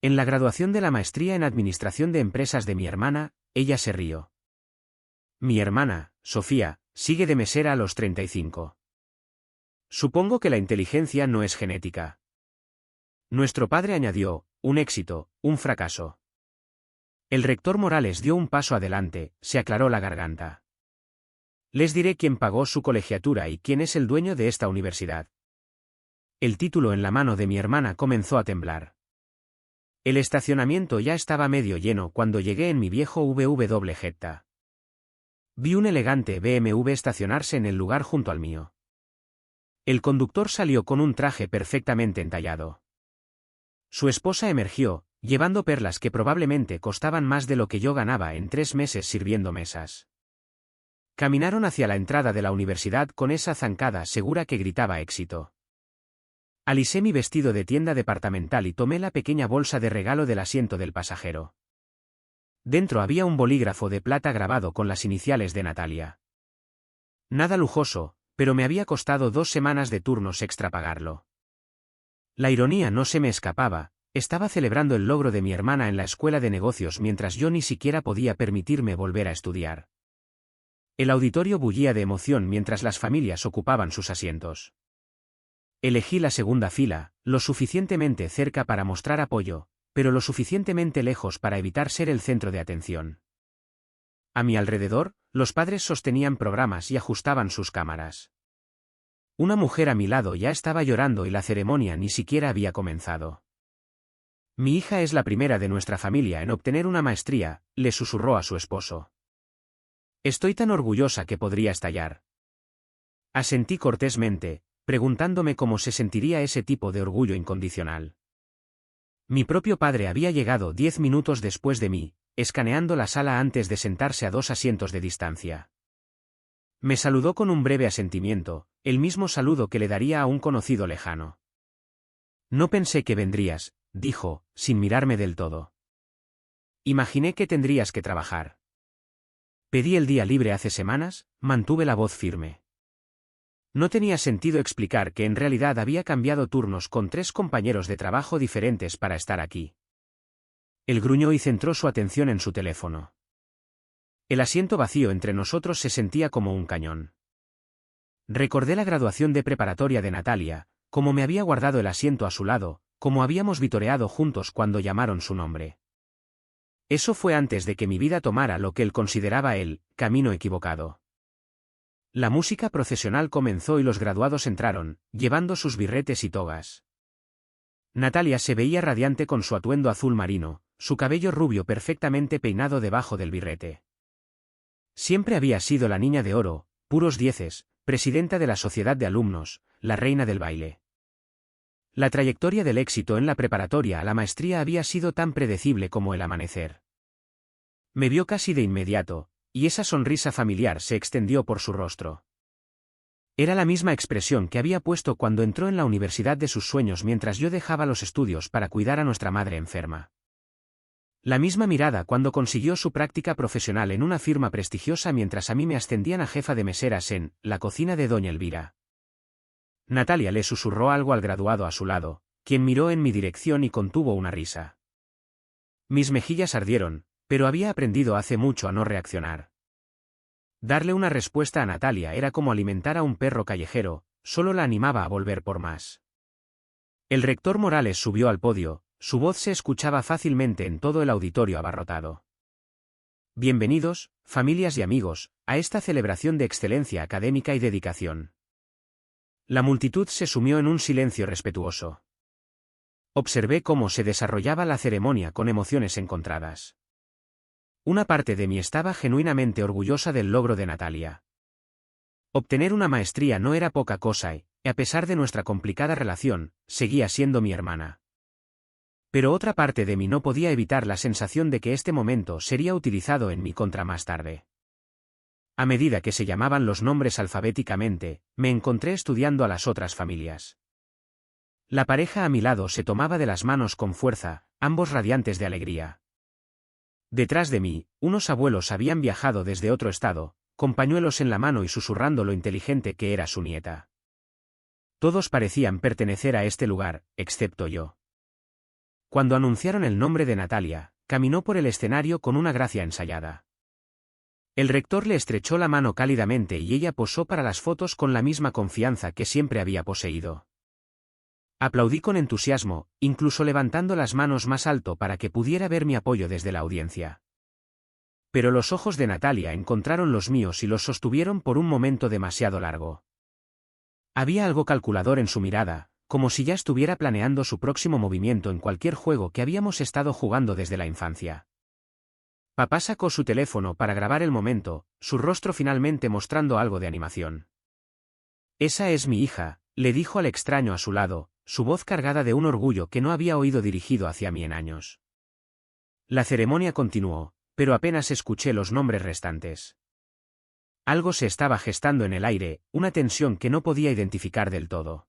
En la graduación de la maestría en Administración de Empresas de mi hermana, ella se rió. Mi hermana, Sofía, sigue de mesera a los 35. Supongo que la inteligencia no es genética. Nuestro padre añadió, un éxito, un fracaso. El rector Morales dio un paso adelante, se aclaró la garganta. Les diré quién pagó su colegiatura y quién es el dueño de esta universidad. El título en la mano de mi hermana comenzó a temblar. El estacionamiento ya estaba medio lleno cuando llegué en mi viejo VW Jetta. Vi un elegante BMW estacionarse en el lugar junto al mío. El conductor salió con un traje perfectamente entallado. Su esposa emergió, llevando perlas que probablemente costaban más de lo que yo ganaba en 3 meses sirviendo mesas. Caminaron hacia la entrada de la universidad con esa zancada segura que gritaba éxito. Alisé mi vestido de tienda departamental y tomé la pequeña bolsa de regalo del asiento del pasajero. Dentro había un bolígrafo de plata grabado con las iniciales de Natalia. Nada lujoso, pero me había costado 2 semanas de turnos extra pagarlo. La ironía no se me escapaba, estaba celebrando el logro de mi hermana en la escuela de negocios mientras yo ni siquiera podía permitirme volver a estudiar. El auditorio bullía de emoción mientras las familias ocupaban sus asientos. Elegí la segunda fila, lo suficientemente cerca para mostrar apoyo, pero lo suficientemente lejos para evitar ser el centro de atención. A mi alrededor, los padres sostenían programas y ajustaban sus cámaras. Una mujer a mi lado ya estaba llorando y la ceremonia ni siquiera había comenzado. Mi hija es la primera de nuestra familia en obtener una maestría, le susurró a su esposo. Estoy tan orgullosa que podría estallar. Asentí cortésmente, preguntándome cómo se sentiría ese tipo de orgullo incondicional. Mi propio padre había llegado 10 minutos después de mí, escaneando la sala antes de sentarse a 2 asientos de distancia. Me saludó con un breve asentimiento, el mismo saludo que le daría a un conocido lejano. No pensé que vendrías, dijo, sin mirarme del todo. Imaginé que tendrías que trabajar. Pedí el día libre hace semanas, mantuve la voz firme. No tenía sentido explicar que en realidad había cambiado turnos con 3 compañeros de trabajo diferentes para estar aquí. Él gruñó y centró su atención en su teléfono. El asiento vacío entre nosotros se sentía como un cañón. Recordé la graduación de preparatoria de Natalia, cómo me había guardado el asiento a su lado, cómo habíamos vitoreado juntos cuando llamaron su nombre. Eso fue antes de que mi vida tomara lo que él consideraba el camino equivocado. La música procesional comenzó y los graduados entraron, llevando sus birretes y togas. Natalia se veía radiante con su atuendo azul marino, su cabello rubio perfectamente peinado debajo del birrete. Siempre había sido la niña de oro, puros 10, presidenta de la sociedad de alumnos, la reina del baile. La trayectoria del éxito en la preparatoria a la maestría había sido tan predecible como el amanecer. Me vio casi de inmediato, y esa sonrisa familiar se extendió por su rostro. Era la misma expresión que había puesto cuando entró en la universidad de sus sueños mientras yo dejaba los estudios para cuidar a nuestra madre enferma. La misma mirada cuando consiguió su práctica profesional en una firma prestigiosa mientras a mí me ascendían a jefa de meseras en la cocina de doña Elvira. Natalia le susurró algo al graduado a su lado, quien miró en mi dirección y contuvo una risa. Mis mejillas ardieron, pero había aprendido hace mucho a no reaccionar. Darle una respuesta a Natalia era como alimentar a un perro callejero, solo la animaba a volver por más. El rector Morales subió al podio, su voz se escuchaba fácilmente en todo el auditorio abarrotado. Bienvenidos, familias y amigos, a esta celebración de excelencia académica y dedicación. La multitud se sumió en un silencio respetuoso. Observé cómo se desarrollaba la ceremonia con emociones encontradas. Una parte de mí estaba genuinamente orgullosa del logro de Natalia. Obtener una maestría no era poca cosa y, a pesar de nuestra complicada relación, seguía siendo mi hermana. Pero otra parte de mí no podía evitar la sensación de que este momento sería utilizado en mi contra más tarde. A medida que se llamaban los nombres alfabéticamente, me encontré estudiando a las otras familias. La pareja a mi lado se tomaba de las manos con fuerza, ambos radiantes de alegría. Detrás de mí, unos abuelos habían viajado desde otro estado, con pañuelos en la mano y susurrando lo inteligente que era su nieta. Todos parecían pertenecer a este lugar, excepto yo. Cuando anunciaron el nombre de Natalia, caminó por el escenario con una gracia ensayada. El rector le estrechó la mano cálidamente y ella posó para las fotos con la misma confianza que siempre había poseído. Aplaudí con entusiasmo, incluso levantando las manos más alto para que pudiera ver mi apoyo desde la audiencia. Pero los ojos de Natalia encontraron los míos y los sostuvieron por un momento demasiado largo. Había algo calculador en su mirada, como si ya estuviera planeando su próximo movimiento en cualquier juego que habíamos estado jugando desde la infancia. Papá sacó su teléfono para grabar el momento, su rostro finalmente mostrando algo de animación. «Esa es mi hija», le dijo al extraño a su lado, su voz cargada de un orgullo que no había oído dirigido hacia mí en años. La ceremonia continuó, pero apenas escuché los nombres restantes. Algo se estaba gestando en el aire, una tensión que no podía identificar del todo.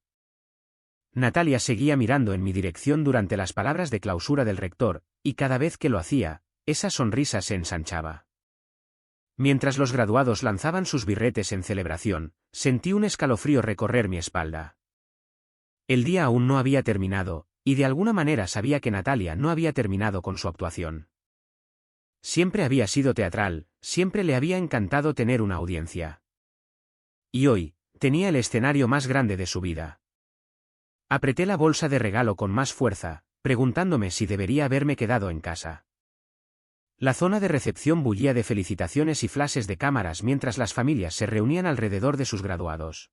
Natalia seguía mirando en mi dirección durante las palabras de clausura del rector, y cada vez que lo hacía, esa sonrisa se ensanchaba. Mientras los graduados lanzaban sus birretes en celebración, sentí un escalofrío recorrer mi espalda. El día aún no había terminado, y de alguna manera sabía que Natalia no había terminado con su actuación. Siempre había sido teatral, siempre le había encantado tener una audiencia. Y hoy, tenía el escenario más grande de su vida. Apreté la bolsa de regalo con más fuerza, preguntándome si debería haberme quedado en casa. La zona de recepción bullía de felicitaciones y flashes de cámaras mientras las familias se reunían alrededor de sus graduados.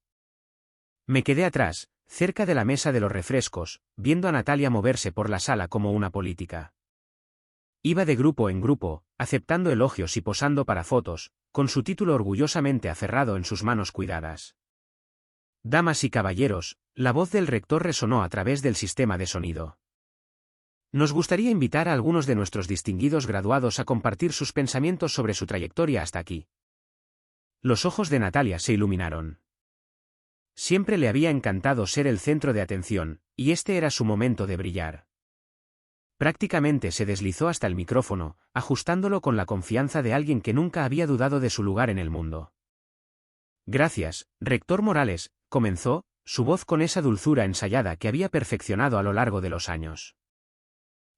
Me quedé atrás, cerca de la mesa de los refrescos, viendo a Natalia moverse por la sala como una política. Iba de grupo en grupo, aceptando elogios y posando para fotos, con su título orgullosamente aferrado en sus manos cuidadas. Damas y caballeros, la voz del rector resonó a través del sistema de sonido. Nos gustaría invitar a algunos de nuestros distinguidos graduados a compartir sus pensamientos sobre su trayectoria hasta aquí. Los ojos de Natalia se iluminaron. Siempre le había encantado ser el centro de atención, y este era su momento de brillar. Prácticamente se deslizó hasta el micrófono, ajustándolo con la confianza de alguien que nunca había dudado de su lugar en el mundo. Gracias, rector Morales, comenzó, su voz con esa dulzura ensayada que había perfeccionado a lo largo de los años.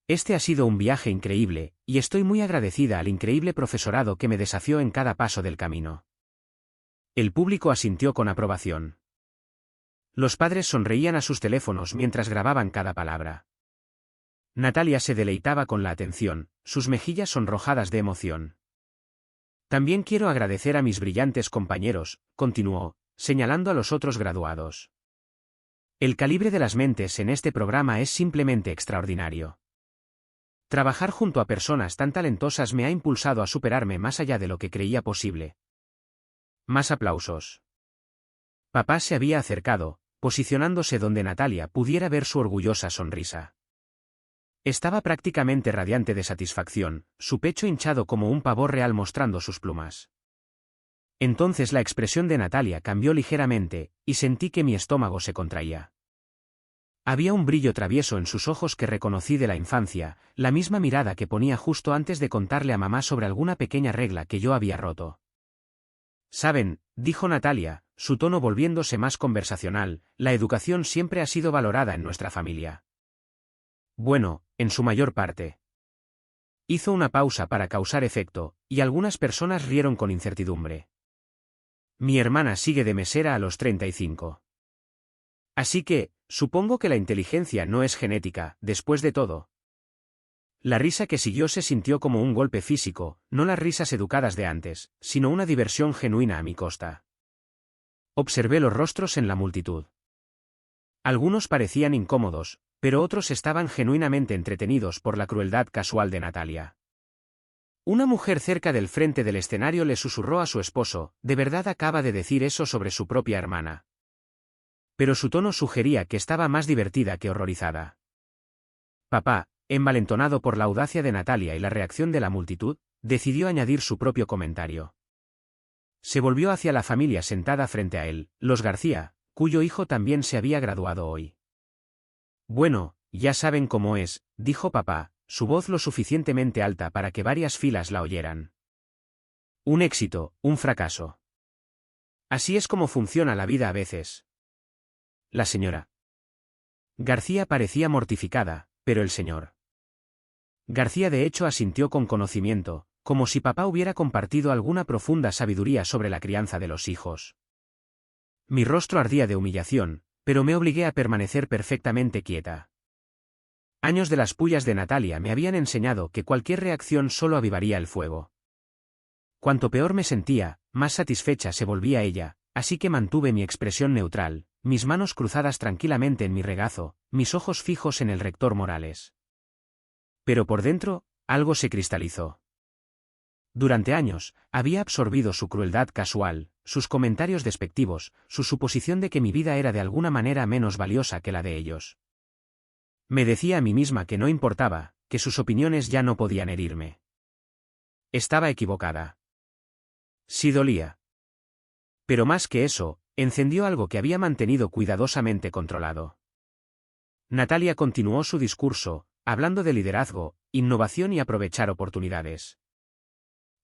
Este ha sido un viaje increíble, y estoy muy agradecida al increíble profesorado que me desafió en cada paso del camino. El público asintió con aprobación. Los padres sonreían a sus teléfonos mientras grababan cada palabra. Natalia se deleitaba con la atención, sus mejillas sonrojadas de emoción. También quiero agradecer a mis brillantes compañeros, continuó, señalando a los otros graduados. El calibre de las mentes en este programa es simplemente extraordinario. Trabajar junto a personas tan talentosas me ha impulsado a superarme más allá de lo que creía posible. Más aplausos. Papá se había acercado, posicionándose donde Natalia pudiera ver su orgullosa sonrisa. Estaba prácticamente radiante de satisfacción, su pecho hinchado como un pavo real mostrando sus plumas. Entonces la expresión de Natalia cambió ligeramente, y sentí que mi estómago se contraía. Había un brillo travieso en sus ojos que reconocí de la infancia, la misma mirada que ponía justo antes de contarle a mamá sobre alguna pequeña regla que yo había roto. «Saben», dijo Natalia, su tono volviéndose más conversacional, «la educación siempre ha sido valorada en nuestra familia». Bueno, en su mayor parte. Hizo una pausa para causar efecto, y algunas personas rieron con incertidumbre. Mi hermana sigue de mesera a los 35. Así que, supongo que la inteligencia no es genética, después de todo. La risa que siguió se sintió como un golpe físico, no las risas educadas de antes, sino una diversión genuina a mi costa. Observé los rostros en la multitud. Algunos parecían incómodos, pero otros estaban genuinamente entretenidos por la crueldad casual de Natalia. Una mujer cerca del frente del escenario le susurró a su esposo, «¿De verdad acaba de decir eso sobre su propia hermana?» Pero su tono sugería que estaba más divertida que horrorizada. Papá, envalentonado por la audacia de Natalia y la reacción de la multitud, decidió añadir su propio comentario. Se volvió hacia la familia sentada frente a él, los García, cuyo hijo también se había graduado hoy. «Bueno, ya saben cómo es», dijo papá, su voz lo suficientemente alta para que varias filas la oyeran. «Un éxito, un fracaso. Así es como funciona la vida a veces». La señora García parecía mortificada, pero el señor García de hecho asintió con conocimiento, como si papá hubiera compartido alguna profunda sabiduría sobre la crianza de los hijos. Mi rostro ardía de humillación, pero me obligué a permanecer perfectamente quieta. Años de las pullas de Natalia me habían enseñado que cualquier reacción solo avivaría el fuego. Cuanto peor me sentía, más satisfecha se volvía ella, así que mantuve mi expresión neutral, mis manos cruzadas tranquilamente en mi regazo, mis ojos fijos en el rector Morales. Pero por dentro, algo se cristalizó. Durante años, había absorbido su crueldad casual, sus comentarios despectivos, su suposición de que mi vida era de alguna manera menos valiosa que la de ellos. Me decía a mí misma que no importaba, que sus opiniones ya no podían herirme. Estaba equivocada. Sí dolía. Pero más que eso, encendió algo que había mantenido cuidadosamente controlado. Natalia continuó su discurso, hablando de liderazgo, innovación y aprovechar oportunidades.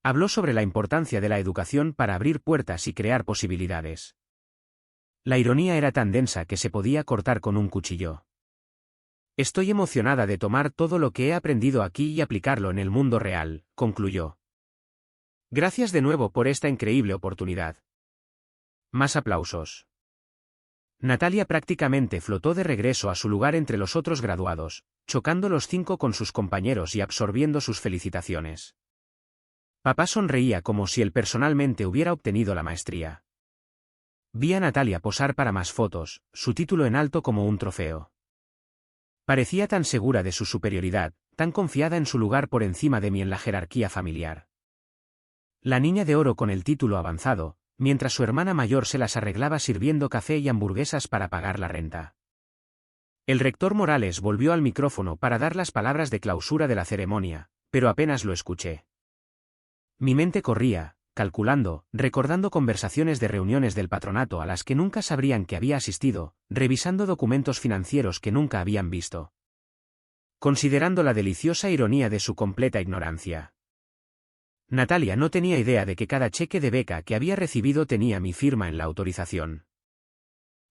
Habló sobre la importancia de la educación para abrir puertas y crear posibilidades. La ironía era tan densa que se podía cortar con un cuchillo. Estoy emocionada de tomar todo lo que he aprendido aquí y aplicarlo en el mundo real, concluyó. Gracias de nuevo por esta increíble oportunidad. Más aplausos. Natalia prácticamente flotó de regreso a su lugar entre los otros graduados, chocando los 5 con sus compañeros y absorbiendo sus felicitaciones. Papá sonreía como si él personalmente hubiera obtenido la maestría. Vi a Natalia posar para más fotos, su título en alto como un trofeo. Parecía tan segura de su superioridad, tan confiada en su lugar por encima de mí en la jerarquía familiar. La niña de oro con el título avanzado, mientras su hermana mayor se las arreglaba sirviendo café y hamburguesas para pagar la renta. El rector Morales volvió al micrófono para dar las palabras de clausura de la ceremonia, pero apenas lo escuché. Mi mente corría, calculando, recordando conversaciones de reuniones del patronato a las que nunca sabrían que había asistido, revisando documentos financieros que nunca habían visto. Considerando la deliciosa ironía de su completa ignorancia. Natalia no tenía idea de que cada cheque de beca que había recibido tenía mi firma en la autorización.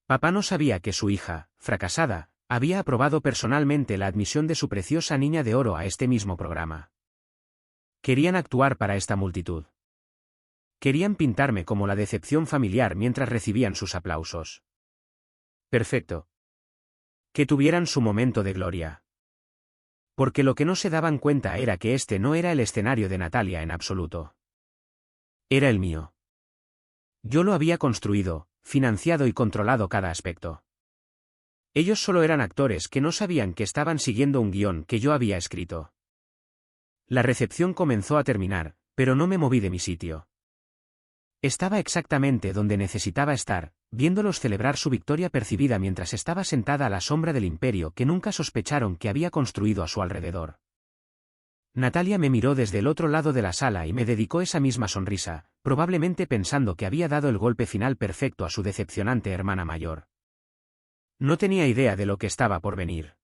Papá no sabía que su hija, fracasada, había aprobado personalmente la admisión de su preciosa niña de oro a este mismo programa. Querían actuar para esta multitud. Querían pintarme como la decepción familiar mientras recibían sus aplausos. Perfecto. Que tuvieran su momento de gloria. Porque lo que no se daban cuenta era que este no era el escenario de Natalia en absoluto. Era el mío. Yo lo había construido, financiado y controlado cada aspecto. Ellos solo eran actores que no sabían que estaban siguiendo un guión que yo había escrito. La recepción comenzó a terminar, pero no me moví de mi sitio. Estaba exactamente donde necesitaba estar, viéndolos celebrar su victoria percibida mientras estaba sentada a la sombra del imperio que nunca sospecharon que había construido a su alrededor. Natalia me miró desde el otro lado de la sala y me dedicó esa misma sonrisa, probablemente pensando que había dado el golpe final perfecto a su decepcionante hermana mayor. No tenía idea de lo que estaba por venir.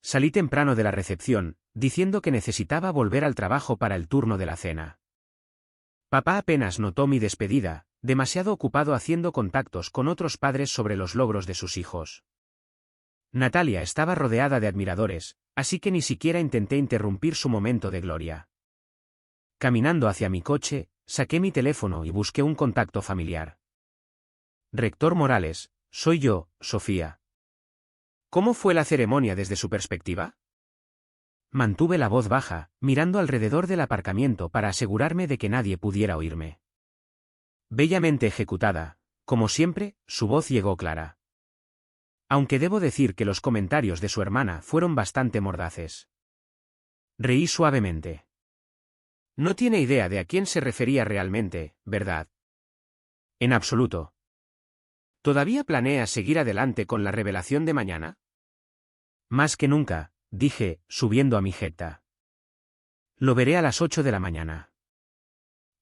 Salí temprano de la recepción, diciendo que necesitaba volver al trabajo para el turno de la cena. Papá apenas notó mi despedida, demasiado ocupado haciendo contactos con otros padres sobre los logros de sus hijos. Natalia estaba rodeada de admiradores, así que ni siquiera intenté interrumpir su momento de gloria. Caminando hacia mi coche, saqué mi teléfono y busqué un contacto familiar. Rector Morales, soy yo, Sofía. ¿Cómo fue la ceremonia desde su perspectiva? Mantuve la voz baja, mirando alrededor del aparcamiento para asegurarme de que nadie pudiera oírme. Bellamente ejecutada, como siempre, su voz llegó clara. Aunque debo decir que los comentarios de su hermana fueron bastante mordaces. Reí suavemente. No tiene idea de a quién se refería realmente, ¿verdad? En absoluto. ¿Todavía planea seguir adelante con la revelación de mañana? Más que nunca, dije, subiendo a mi jeta. Lo veré a las 8 de la mañana.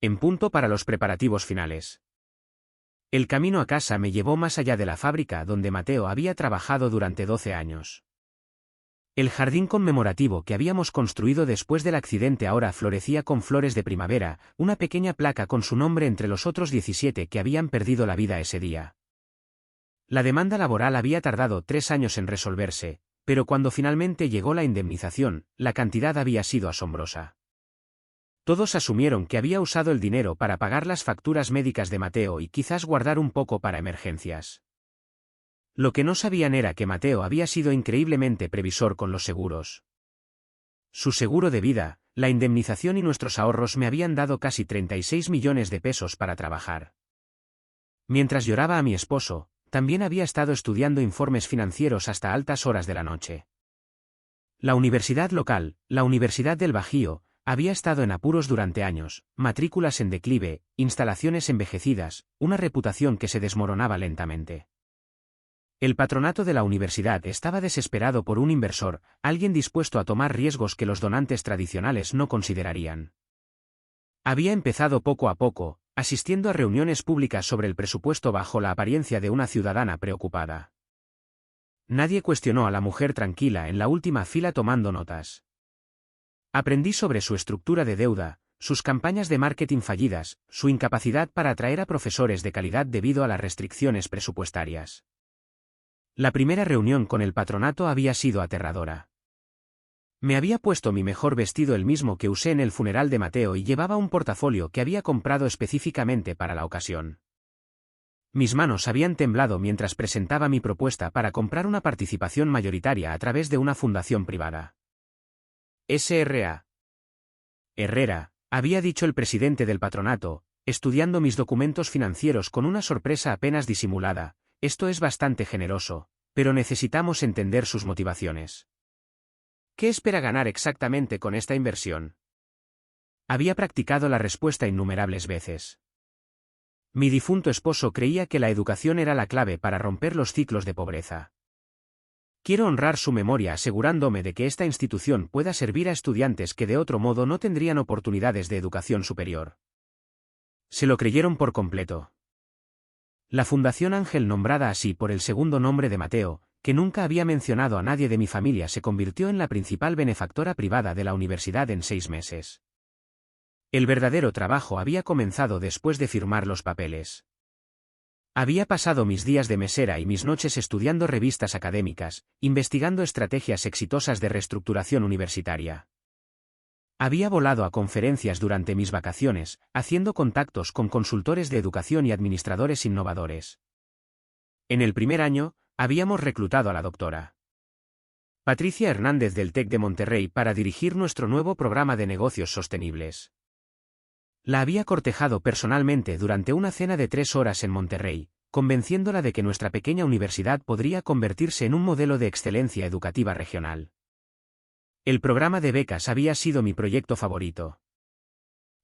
En punto para los preparativos finales. El camino a casa me llevó más allá de la fábrica donde Mateo había trabajado durante 12 años. El jardín conmemorativo que habíamos construido después del accidente ahora florecía con flores de primavera, una pequeña placa con su nombre entre los otros 17 que habían perdido la vida ese día. La demanda laboral había tardado 3 años en resolverse, pero cuando finalmente llegó la indemnización, la cantidad había sido asombrosa. Todos asumieron que había usado el dinero para pagar las facturas médicas de Mateo y quizás guardar un poco para emergencias. Lo que no sabían era que Mateo había sido increíblemente previsor con los seguros. Su seguro de vida, la indemnización y nuestros ahorros me habían dado casi 36 millones de pesos para trabajar. Mientras lloraba a mi esposo, también había estado estudiando informes financieros hasta altas horas de la noche. La universidad local, la Universidad del Bajío, había estado en apuros durante años, matrículas en declive, instalaciones envejecidas, una reputación que se desmoronaba lentamente. El patronato de la universidad estaba desesperado por un inversor, alguien dispuesto a tomar riesgos que los donantes tradicionales no considerarían. Había empezado poco a poco, asistiendo a reuniones públicas sobre el presupuesto bajo la apariencia de una ciudadana preocupada. Nadie cuestionó a la mujer tranquila en la última fila tomando notas. Aprendí sobre su estructura de deuda, sus campañas de marketing fallidas, su incapacidad para atraer a profesores de calidad debido a las restricciones presupuestarias. La primera reunión con el patronato había sido aterradora. Me había puesto mi mejor vestido, el mismo que usé en el funeral de Mateo, y llevaba un portafolio que había comprado específicamente para la ocasión. Mis manos habían temblado mientras presentaba mi propuesta para comprar una participación mayoritaria a través de una fundación privada. S.R.A. Herrera, había dicho el presidente del patronato, estudiando mis documentos financieros con una sorpresa apenas disimulada. Esto es bastante generoso, pero necesitamos entender sus motivaciones. ¿Qué espera ganar exactamente con esta inversión? Había practicado la respuesta innumerables veces. Mi difunto esposo creía que la educación era la clave para romper los ciclos de pobreza. Quiero honrar su memoria asegurándome de que esta institución pueda servir a estudiantes que de otro modo no tendrían oportunidades de educación superior. Se lo creyeron por completo. La Fundación Ángel, nombrada así por el segundo nombre de Mateo, que nunca había mencionado a nadie de mi familia, se convirtió en la principal benefactora privada de la universidad en 6 meses. El verdadero trabajo había comenzado después de firmar los papeles. Había pasado mis días de mesera y mis noches estudiando revistas académicas, investigando estrategias exitosas de reestructuración universitaria. Había volado a conferencias durante mis vacaciones, haciendo contactos con consultores de educación y administradores innovadores. En el primer año, habíamos reclutado a la doctora Patricia Hernández del TEC de Monterrey para dirigir nuestro nuevo programa de negocios sostenibles. La había cortejado personalmente durante una cena de 3 horas en Monterrey, convenciéndola de que nuestra pequeña universidad podría convertirse en un modelo de excelencia educativa regional. El programa de becas había sido mi proyecto favorito.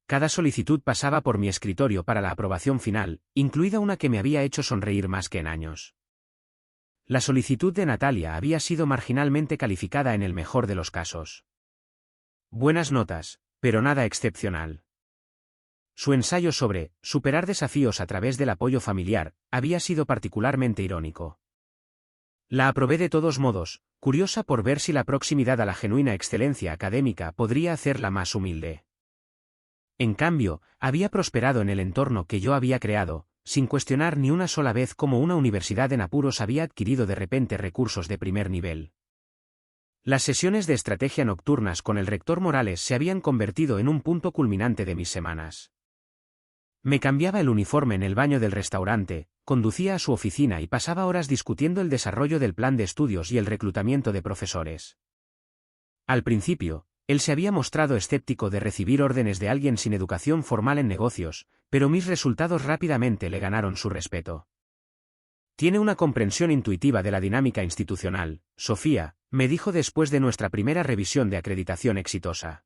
Cada solicitud pasaba por mi escritorio para la aprobación final, incluida una que me había hecho sonreír más que en años. La solicitud de Natalia había sido marginalmente calificada en el mejor de los casos. Buenas notas, pero nada excepcional. Su ensayo sobre superar desafíos a través del apoyo familiar había sido particularmente irónico. La aprobé de todos modos, curiosa por ver si la proximidad a la genuina excelencia académica podría hacerla más humilde. En cambio, había prosperado en el entorno que yo había creado, sin cuestionar ni una sola vez cómo una universidad en apuros había adquirido de repente recursos de primer nivel. Las sesiones de estrategia nocturnas con el rector Morales se habían convertido en un punto culminante de mis semanas. Me cambiaba el uniforme en el baño del restaurante, conducía a su oficina y pasaba horas discutiendo el desarrollo del plan de estudios y el reclutamiento de profesores. Al principio, él se había mostrado escéptico de recibir órdenes de alguien sin educación formal en negocios, pero mis resultados rápidamente le ganaron su respeto. Tiene una comprensión intuitiva de la dinámica institucional, Sofía, me dijo después de nuestra primera revisión de acreditación exitosa.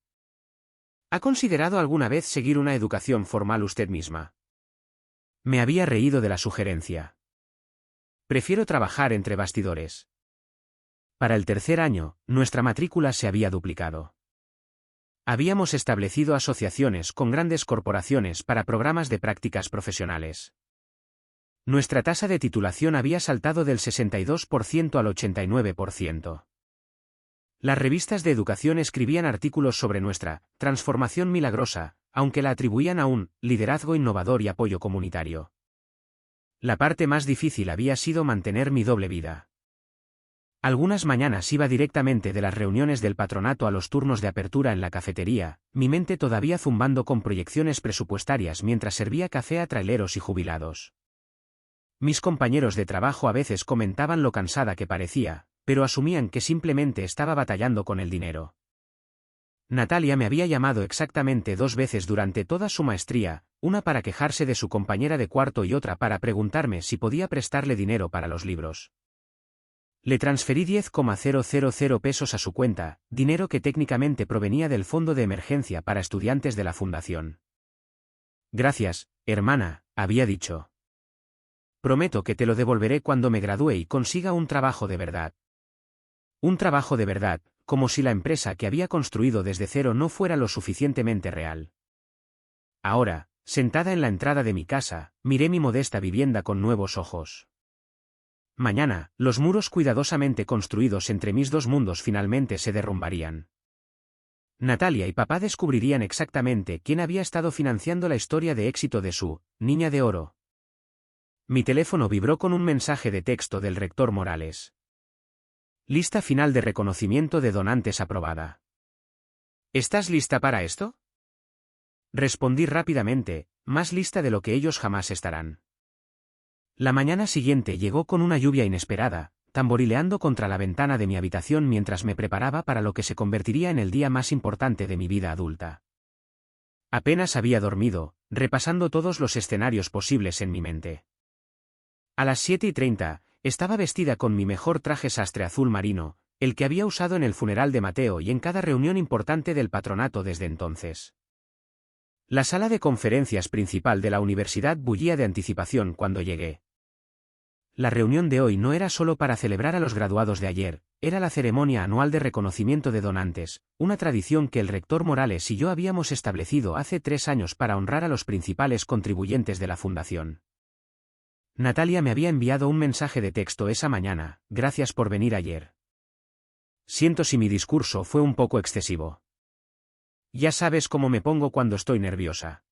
¿Ha considerado alguna vez seguir una educación formal usted misma? Me había reído de la sugerencia. Prefiero trabajar entre bastidores. Para el tercer año, nuestra matrícula se había duplicado. Habíamos establecido asociaciones con grandes corporaciones para programas de prácticas profesionales. Nuestra tasa de titulación había saltado del 62% al 89%. Las revistas de educación escribían artículos sobre nuestra transformación milagrosa, aunque la atribuían a un liderazgo innovador y apoyo comunitario. La parte más difícil había sido mantener mi doble vida. Algunas mañanas iba directamente de las reuniones del patronato a los turnos de apertura en la cafetería, mi mente todavía zumbando con proyecciones presupuestarias mientras servía café a traileros y jubilados. Mis compañeros de trabajo a veces comentaban lo cansada que parecía, pero asumían que simplemente estaba batallando con el dinero. Natalia me había llamado exactamente 2 veces durante toda su maestría, una para quejarse de su compañera de cuarto y otra para preguntarme si podía prestarle dinero para los libros. Le transferí 10,000 pesos a su cuenta, dinero que técnicamente provenía del fondo de emergencia para estudiantes de la fundación. Gracias, hermana, había dicho. Prometo que te lo devolveré cuando me gradúe y consiga un trabajo de verdad. Un trabajo de verdad, como si la empresa que había construido desde cero no fuera lo suficientemente real. Ahora, sentada en la entrada de mi casa, miré mi modesta vivienda con nuevos ojos. Mañana, los muros cuidadosamente construidos entre mis dos mundos finalmente se derrumbarían. Natalia y papá descubrirían exactamente quién había estado financiando la historia de éxito de su niña de oro. Mi teléfono vibró con un mensaje de texto del rector Morales. Lista final de reconocimiento de donantes aprobada. ¿Estás lista para esto? Respondí rápidamente, más lista de lo que ellos jamás estarán. La mañana siguiente llegó con una lluvia inesperada, tamborileando contra la ventana de mi habitación mientras me preparaba para lo que se convertiría en el día más importante de mi vida adulta. Apenas había dormido, repasando todos los escenarios posibles en mi mente. A las 7:30, estaba vestida con mi mejor traje sastre azul marino, el que había usado en el funeral de Mateo y en cada reunión importante del patronato desde entonces. La sala de conferencias principal de la universidad bullía de anticipación cuando llegué. La reunión de hoy no era solo para celebrar a los graduados de ayer, era la ceremonia anual de reconocimiento de donantes, una tradición que el rector Morales y yo habíamos establecido hace 3 años para honrar a los principales contribuyentes de la fundación. Natalia me había enviado un mensaje de texto esa mañana: gracias por venir ayer. Siento si mi discurso fue un poco excesivo. Ya sabes cómo me pongo cuando estoy nerviosa.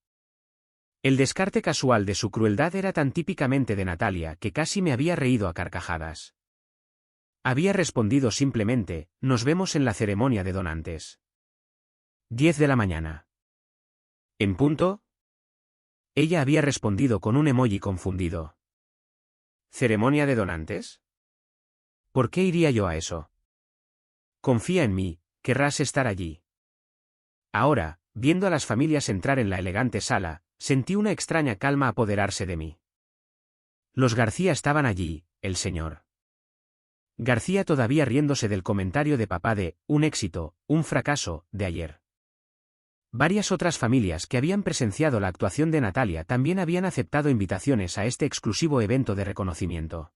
El descarte casual de su crueldad era tan típicamente de Natalia que casi me había reído a carcajadas. Había respondido simplemente: nos vemos en la ceremonia de donantes. 10 de la mañana. ¿En punto? Ella había respondido con un emoji confundido. ¿Ceremonia de donantes? ¿Por qué iría yo a eso? Confía en mí, querrás estar allí. Ahora, viendo a las familias entrar en la elegante sala, sentí una extraña calma apoderarse de mí. Los García estaban allí, el señor García todavía riéndose del comentario de papá de un éxito, un fracaso, de ayer. Varias otras familias que habían presenciado la actuación de Natalia también habían aceptado invitaciones a este exclusivo evento de reconocimiento.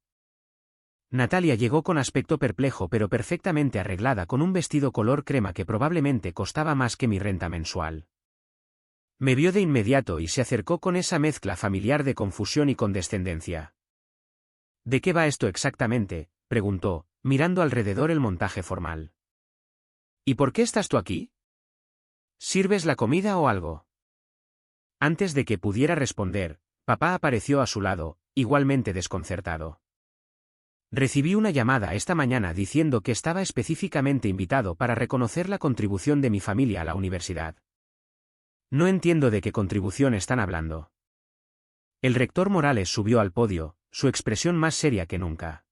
Natalia llegó con aspecto perplejo pero perfectamente arreglada con un vestido color crema que probablemente costaba más que mi renta mensual. Me vio de inmediato y se acercó con esa mezcla familiar de confusión y condescendencia. ¿De qué va esto exactamente?, preguntó, mirando alrededor el montaje formal. ¿Y por qué estás tú aquí? ¿Sirves la comida o algo? Antes de que pudiera responder, papá apareció a su lado, igualmente desconcertado. Recibí una llamada esta mañana diciendo que estaba específicamente invitado para reconocer la contribución de mi familia a la universidad. No entiendo de qué contribución están hablando. El rector Morales subió al podio, su expresión más seria que nunca.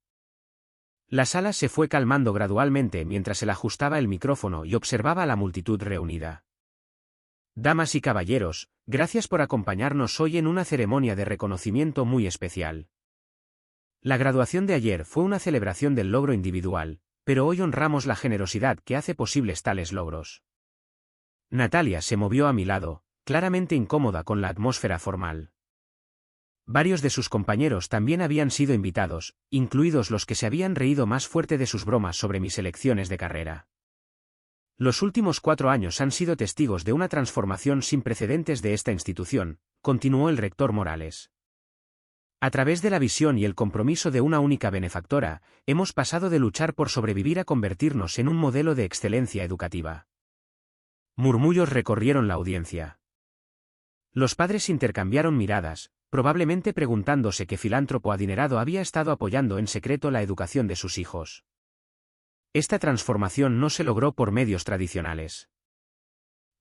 La sala se fue calmando gradualmente mientras él ajustaba el micrófono y observaba a la multitud reunida. Damas y caballeros, gracias por acompañarnos hoy en una ceremonia de reconocimiento muy especial. La graduación de ayer fue una celebración del logro individual, pero hoy honramos la generosidad que hace posibles tales logros. Natalia se movió a mi lado, claramente incómoda con la atmósfera formal. Varios de sus compañeros también habían sido invitados, incluidos los que se habían reído más fuerte de sus bromas sobre mis elecciones de carrera. Los últimos 4 años han sido testigos de una transformación sin precedentes de esta institución, continuó el rector Morales. A través de la visión y el compromiso de una única benefactora, hemos pasado de luchar por sobrevivir a convertirnos en un modelo de excelencia educativa. Murmullos recorrieron la audiencia. Los padres intercambiaron miradas, probablemente preguntándose qué filántropo adinerado había estado apoyando en secreto la educación de sus hijos. Esta transformación no se logró por medios tradicionales.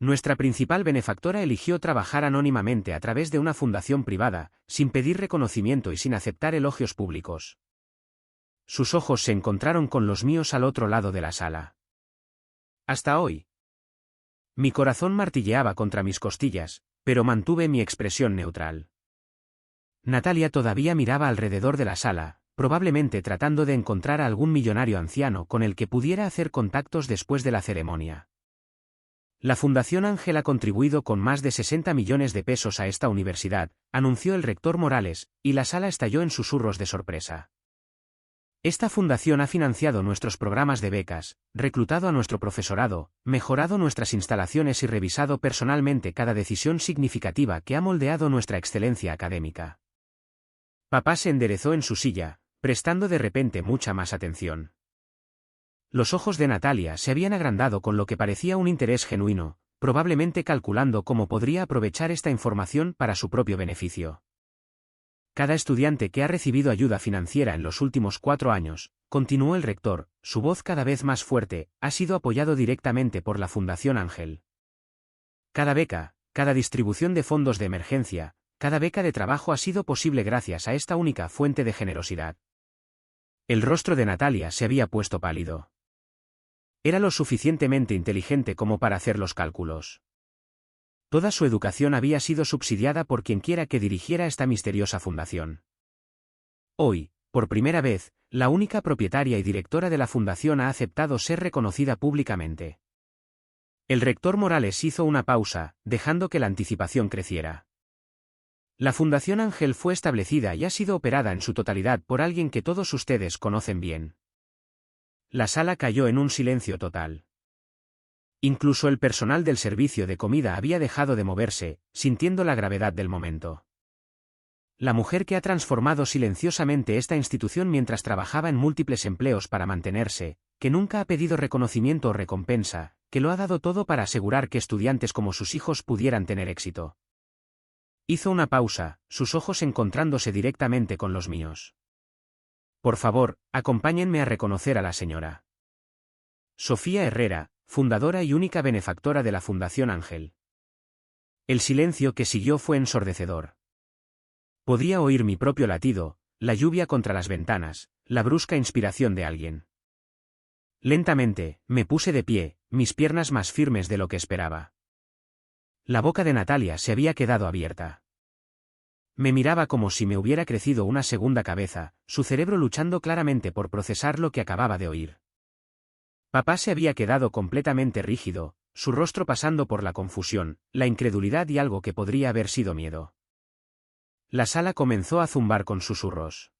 Nuestra principal benefactora eligió trabajar anónimamente a través de una fundación privada, sin pedir reconocimiento y sin aceptar elogios públicos. Sus ojos se encontraron con los míos al otro lado de la sala. Hasta hoy. Mi corazón martilleaba contra mis costillas, pero mantuve mi expresión neutral. Natalia todavía miraba alrededor de la sala, probablemente tratando de encontrar a algún millonario anciano con el que pudiera hacer contactos después de la ceremonia. La Fundación Ángel ha contribuido con más de 60 millones de pesos a esta universidad, anunció el rector Morales, y la sala estalló en susurros de sorpresa. Esta fundación ha financiado nuestros programas de becas, reclutado a nuestro profesorado, mejorado nuestras instalaciones y revisado personalmente cada decisión significativa que ha moldeado nuestra excelencia académica. Papá se enderezó en su silla, prestando de repente mucha más atención. Los ojos de Natalia se habían agrandado con lo que parecía un interés genuino, probablemente calculando cómo podría aprovechar esta información para su propio beneficio. Cada estudiante que ha recibido ayuda financiera en los últimos 4 años, continuó el rector, su voz cada vez más fuerte, ha sido apoyado directamente por la Fundación Ángel. Cada beca, cada distribución de fondos de emergencia, cada beca de trabajo ha sido posible gracias a esta única fuente de generosidad. El rostro de Natalia se había puesto pálido. Era lo suficientemente inteligente como para hacer los cálculos. Toda su educación había sido subsidiada por quienquiera que dirigiera esta misteriosa fundación. Hoy, por primera vez, la única propietaria y directora de la fundación ha aceptado ser reconocida públicamente. El rector Morales hizo una pausa, dejando que la anticipación creciera. La Fundación Ángel fue establecida y ha sido operada en su totalidad por alguien que todos ustedes conocen bien. La sala cayó en un silencio total. Incluso el personal del servicio de comida había dejado de moverse, sintiendo la gravedad del momento. La mujer que ha transformado silenciosamente esta institución mientras trabajaba en múltiples empleos para mantenerse, que nunca ha pedido reconocimiento o recompensa, que lo ha dado todo para asegurar que estudiantes como sus hijos pudieran tener éxito. Hizo una pausa, sus ojos encontrándose directamente con los míos. Por favor, acompáñenme a reconocer a la señora Sofía Herrera, fundadora y única benefactora de la Fundación Ángel. El silencio que siguió fue ensordecedor. Podía oír mi propio latido, la lluvia contra las ventanas, la brusca inspiración de alguien. Lentamente, me puse de pie, mis piernas más firmes de lo que esperaba. La boca de Natalia se había quedado abierta. Me miraba como si me hubiera crecido una segunda cabeza, su cerebro luchando claramente por procesar lo que acababa de oír. Papá se había quedado completamente rígido, su rostro pasando por la confusión, la incredulidad y algo que podría haber sido miedo. La sala comenzó a zumbar con susurros.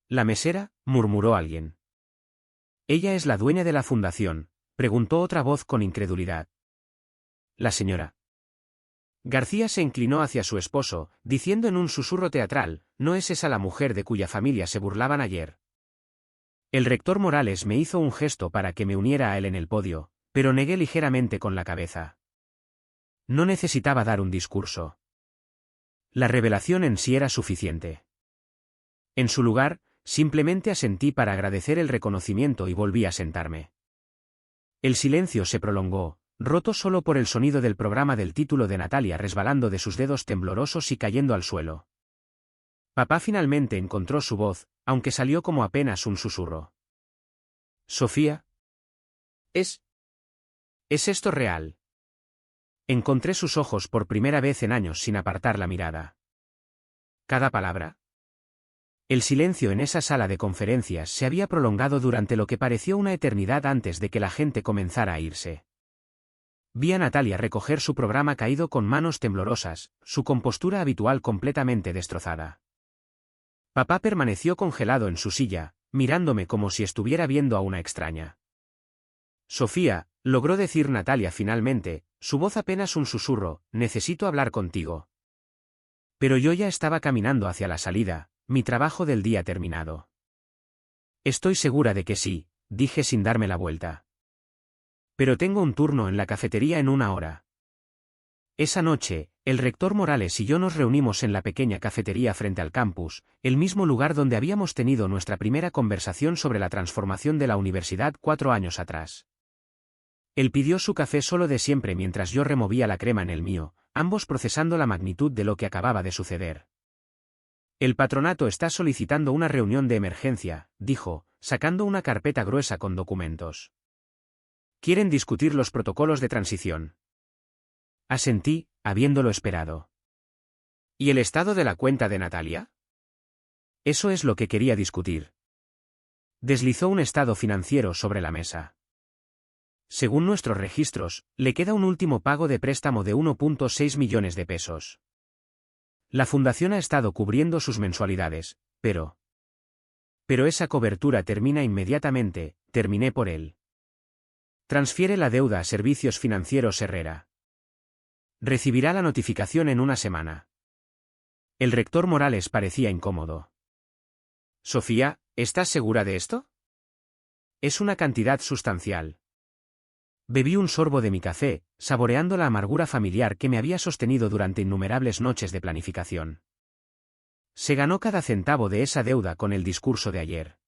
«¿La mesera?», murmuró alguien. «¿Ella es la dueña de la fundación?», preguntó otra voz con incredulidad. «La señora García se inclinó hacia su esposo, diciendo en un susurro teatral, «¿No es esa la mujer de cuya familia se burlaban ayer?». El rector Morales me hizo un gesto para que me uniera a él en el podio, pero negué ligeramente con la cabeza. No necesitaba dar un discurso. La revelación en sí era suficiente. En su lugar, simplemente asentí para agradecer el reconocimiento y volví a sentarme. El silencio se prolongó, roto solo por el sonido del programa del título de Natalia resbalando de sus dedos temblorosos y cayendo al suelo. Papá finalmente encontró su voz, aunque salió como apenas un susurro. «Sofía. ¿Es esto real?». Encontré sus ojos por primera vez en años sin apartar la mirada. ¿Cada palabra? El silencio en esa sala de conferencias se había prolongado durante lo que pareció una eternidad antes de que la gente comenzara a irse. Vi a Natalia recoger su programa caído con manos temblorosas, su compostura habitual completamente destrozada. Papá permaneció congelado en su silla, mirándome como si estuviera viendo a una extraña. «Sofía», logró decir Natalia finalmente, su voz apenas un susurro, «necesito hablar contigo». Pero yo ya estaba caminando hacia la salida, mi trabajo del día terminado. «Estoy segura de que sí», dije sin darme la vuelta. «Pero tengo un turno en la cafetería en 1 hora». Esa noche, el rector Morales y yo nos reunimos en la pequeña cafetería frente al campus, el mismo lugar donde habíamos tenido nuestra primera conversación sobre la transformación de la universidad 4 años atrás. Él pidió su café solo de siempre mientras yo removía la crema en el mío, ambos procesando la magnitud de lo que acababa de suceder. El patronato está solicitando una reunión de emergencia, dijo, sacando una carpeta gruesa con documentos. Quieren discutir los protocolos de transición. Asentí, habiéndolo esperado. ¿Y el estado de la cuenta de Natalia? Eso es lo que quería discutir. Deslizó un estado financiero sobre la mesa. Según nuestros registros, le queda un último pago de préstamo de 1,6 millones de pesos. La fundación ha estado cubriendo sus mensualidades, pero esa cobertura termina inmediatamente, terminé por él. Transfiere la deuda a Servicios Financieros Herrera. Recibirá la notificación en una semana. El rector Morales parecía incómodo. Sofía, ¿estás segura de esto? Es una cantidad sustancial. Bebí un sorbo de mi café, saboreando la amargura familiar que me había sostenido durante innumerables noches de planificación. Se ganó cada centavo de esa deuda con el discurso de ayer.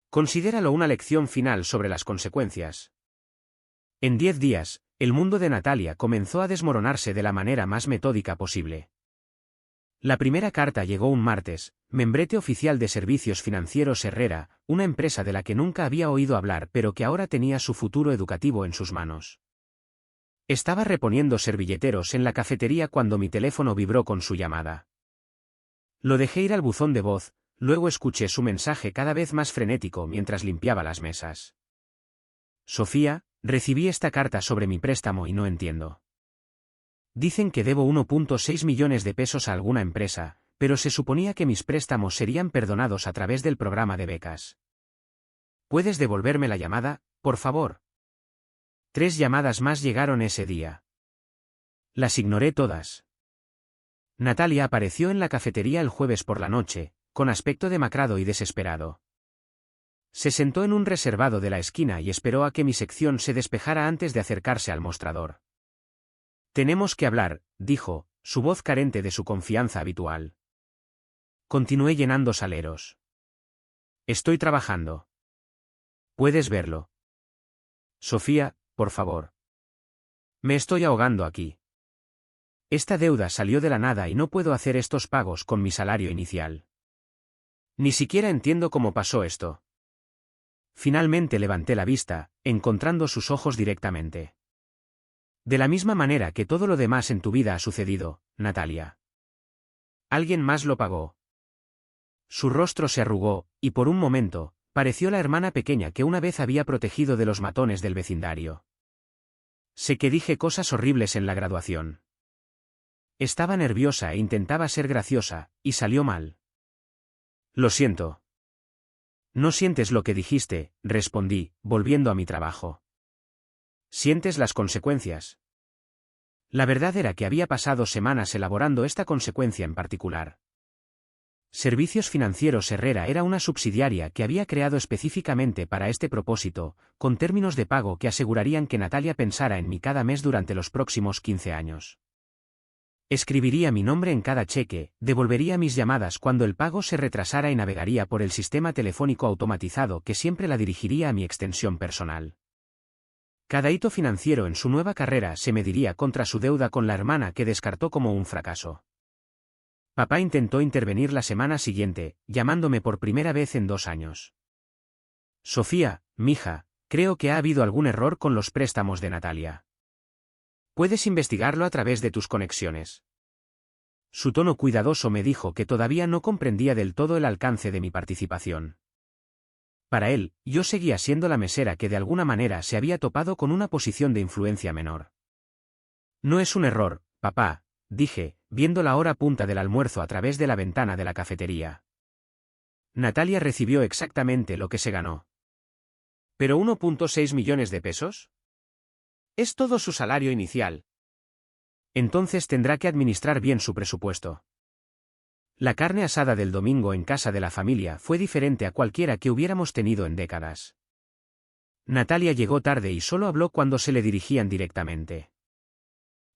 Considéralo una lección final sobre las consecuencias. En 10 días, el mundo de Natalia comenzó a desmoronarse de la manera más metódica posible. La primera carta llegó un martes, membrete oficial de Servicios Financieros Herrera, una empresa de la que nunca había oído hablar pero que ahora tenía su futuro educativo en sus manos. Estaba reponiendo servilleteros en la cafetería cuando mi teléfono vibró con su llamada. Lo dejé ir al buzón de voz, luego escuché su mensaje cada vez más frenético mientras limpiaba las mesas. Sofía, recibí esta carta sobre mi préstamo y no entiendo. Dicen que debo 1,6 millones de pesos a alguna empresa, pero se suponía que mis préstamos serían perdonados a través del programa de becas. ¿Puedes devolverme la llamada, por favor? 3 llamadas más llegaron ese día. Las ignoré todas. Natalia apareció en la cafetería el jueves por la noche, con aspecto demacrado y desesperado. Se sentó en un reservado de la esquina y esperó a que mi sección se despejara antes de acercarse al mostrador. Tenemos que hablar, dijo, su voz carente de su confianza habitual. Continué llenando saleros. Estoy trabajando. Puedes verlo. Sofía, por favor. Me estoy ahogando aquí. Esta deuda salió de la nada y no puedo hacer estos pagos con mi salario inicial. Ni siquiera entiendo cómo pasó esto. Finalmente levanté la vista, encontrando sus ojos directamente. De la misma manera que todo lo demás en tu vida ha sucedido, Natalia. Alguien más lo pagó. Su rostro se arrugó, y por un momento, pareció la hermana pequeña que una vez había protegido de los matones del vecindario. Sé que dije cosas horribles en la graduación. Estaba nerviosa e intentaba ser graciosa, y salió mal. Lo siento. No sientes lo que dijiste, respondí, volviendo a mi trabajo. Sientes las consecuencias. La verdad era que había pasado semanas elaborando esta consecuencia en particular. Servicios Financieros Herrera era una subsidiaria que había creado específicamente para este propósito, con términos de pago que asegurarían que Natalia pensara en mí cada mes durante los próximos 15 años. Escribiría mi nombre en cada cheque, devolvería mis llamadas cuando el pago se retrasara y navegaría por el sistema telefónico automatizado que siempre la dirigiría a mi extensión personal. Cada hito financiero en su nueva carrera se mediría contra su deuda con la hermana que descartó como un fracaso. Papá intentó intervenir la semana siguiente, llamándome por primera vez en 2 años. Sofía, mija, creo que ha habido algún error con los préstamos de Natalia. Puedes investigarlo a través de tus conexiones. Su tono cuidadoso me dijo que todavía no comprendía del todo el alcance de mi participación. Para él, yo seguía siendo la mesera que de alguna manera se había topado con una posición de influencia menor. No es un error, papá, dije, viendo la hora punta del almuerzo a través de la ventana de la cafetería. Natalia recibió exactamente lo que se ganó. ¿Pero 1,6 millones de pesos? Es todo su salario inicial. Entonces tendrá que administrar bien su presupuesto. La carne asada del domingo en casa de la familia fue diferente a cualquiera que hubiéramos tenido en décadas. Natalia llegó tarde y solo habló cuando se le dirigían directamente.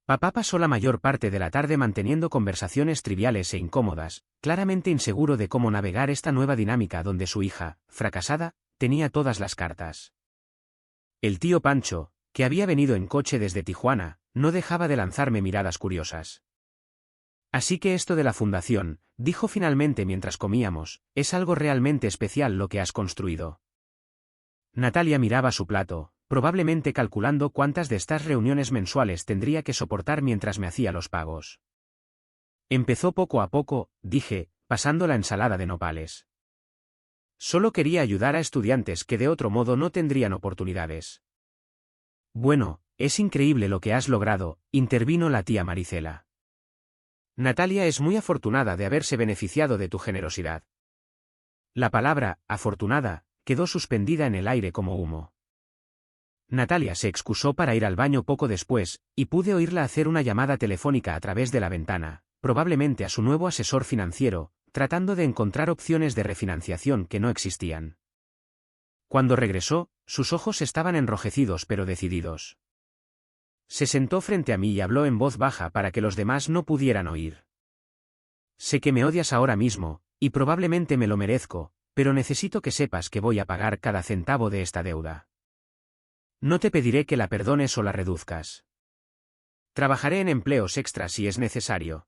Papá pasó la mayor parte de la tarde manteniendo conversaciones triviales e incómodas, claramente inseguro de cómo navegar esta nueva dinámica donde su hija, fracasada, tenía todas las cartas. El tío Pancho, que había venido en coche desde Tijuana, no dejaba de lanzarme miradas curiosas. Así que esto de la fundación, dijo finalmente mientras comíamos, es algo realmente especial lo que has construido. Natalia miraba su plato, probablemente calculando cuántas de estas reuniones mensuales tendría que soportar mientras me hacía los pagos. Empezó poco a poco, dije, pasando la ensalada de nopales. Solo quería ayudar a estudiantes que de otro modo no tendrían oportunidades. Bueno, es increíble lo que has logrado, intervino la tía Maricela. Natalia es muy afortunada de haberse beneficiado de tu generosidad. La palabra, afortunada, quedó suspendida en el aire como humo. Natalia se excusó para ir al baño poco después, y pude oírla hacer una llamada telefónica a través de la ventana, probablemente a su nuevo asesor financiero, tratando de encontrar opciones de refinanciación que no existían. Cuando regresó, sus ojos estaban enrojecidos pero decididos. Se sentó frente a mí y habló en voz baja para que los demás no pudieran oír. Sé que me odias ahora mismo, y probablemente me lo merezco, pero necesito que sepas que voy a pagar cada centavo de esta deuda. No te pediré que la perdones o la reduzcas. Trabajaré en empleos extras si es necesario.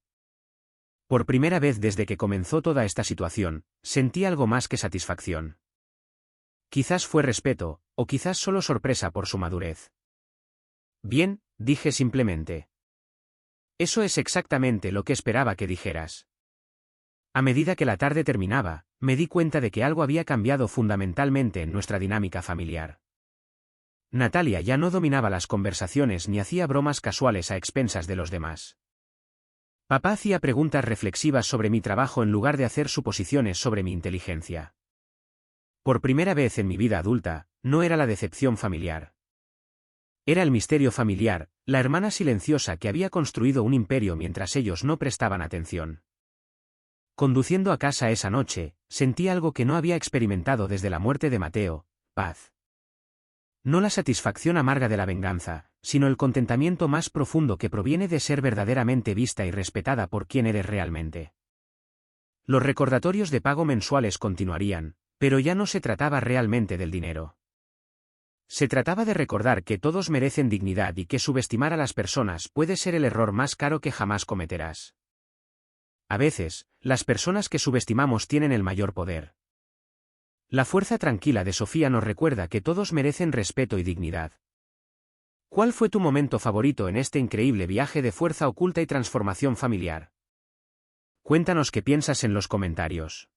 Por primera vez desde que comenzó toda esta situación, sentí algo más que satisfacción. Quizás fue respeto, o quizás solo sorpresa por su madurez. Bien, dije simplemente. Eso es exactamente lo que esperaba que dijeras. A medida que la tarde terminaba, me di cuenta de que algo había cambiado fundamentalmente en nuestra dinámica familiar. Natalia ya no dominaba las conversaciones ni hacía bromas casuales a expensas de los demás. Papá hacía preguntas reflexivas sobre mi trabajo en lugar de hacer suposiciones sobre mi inteligencia. Por primera vez en mi vida adulta, no era la decepción familiar. Era el misterio familiar, la hermana silenciosa que había construido un imperio mientras ellos no prestaban atención. Conduciendo a casa esa noche, sentí algo que no había experimentado desde la muerte de Mateo: paz. No la satisfacción amarga de la venganza, sino el contentamiento más profundo que proviene de ser verdaderamente vista y respetada por quien eres realmente. Los recordatorios de pago mensuales continuarían, pero ya no se trataba realmente del dinero. Se trataba de recordar que todos merecen dignidad y que subestimar a las personas puede ser el error más caro que jamás cometerás. A veces, las personas que subestimamos tienen el mayor poder. La fuerza tranquila de Sofía nos recuerda que todos merecen respeto y dignidad. ¿Cuál fue tu momento favorito en este increíble viaje de fuerza oculta y transformación familiar? Cuéntanos qué piensas en los comentarios.